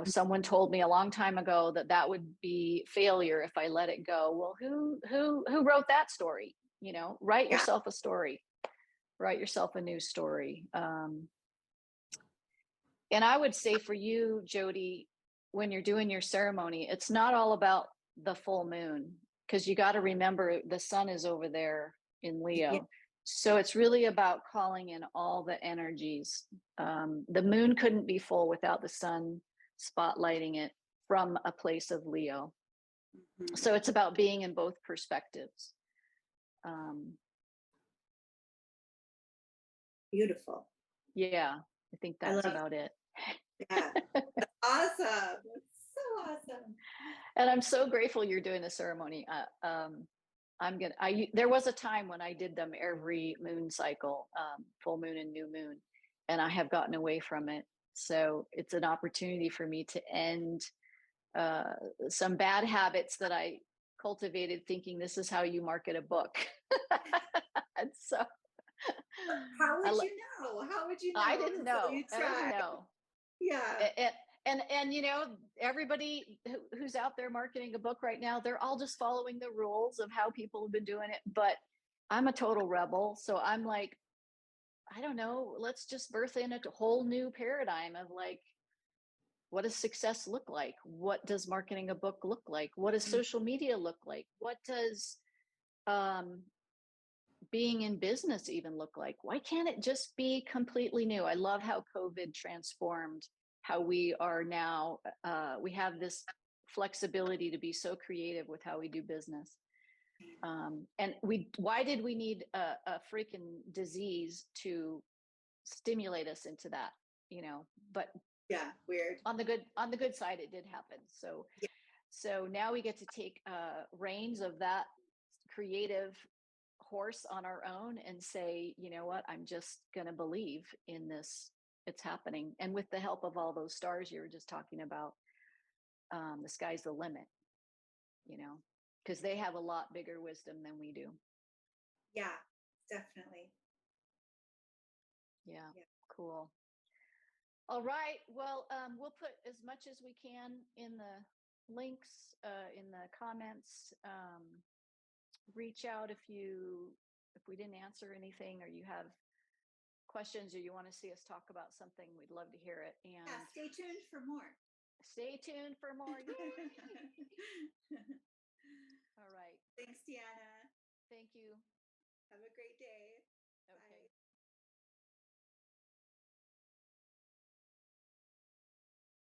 Someone told me a long time ago that would be failure if I let it go. Well, who wrote that story? Write Yeah. yourself a story, write yourself a new story. And I would say for you, Jodi, when you're doing your ceremony, it's not all about the full moon, because you got to remember the sun is over there in Leo. Yeah. So it's really about calling in all the energies. The moon couldn't be full without the sun spotlighting it from a place of Leo. Mm-hmm. So it's about being in both perspectives. Beautiful. Yeah, I think that's about it. Yeah. That's awesome. That's so awesome. And I'm so grateful you're doing the ceremony. There was a time when I did them every moon cycle, full moon and new moon, and I have gotten away from it. So it's an opportunity for me to end some bad habits that I cultivated thinking this is how you market a book. And so How would you know? How would you know? I didn't know. You I didn't tried. know. Yeah. And everybody who's out there marketing a book right now, they're all just following the rules of how people have been doing it. But I'm a total rebel, so I'm like, I don't know, let's just birth in a whole new paradigm of like, what does success look like? What does marketing a book look like? What does social media look like? What does being in business even look like? Why can't it just be completely new? I love how COVID transformed how we are now. We have this flexibility to be so creative with how we do business. And why did we need a freaking disease to stimulate us into that? But Yeah, weird. On the good side, it did happen. So Yeah. so now we get to take reins of that creative horse on our own and say, you know what, I'm just going to believe in this. It's happening. And with the help of all those stars you were just talking about, the sky's the limit, because they have a lot bigger wisdom than we do. Yeah, definitely. Yeah. Cool. All right. Well, we'll put as much as we can in the links, in the comments. Reach out if we didn't answer anything, or you have questions, or you want to see us talk about something. We'd love to hear it. And yeah, stay tuned for more. All right. Thanks, Deanna. Thank you. Have a great day. Okay. Bye.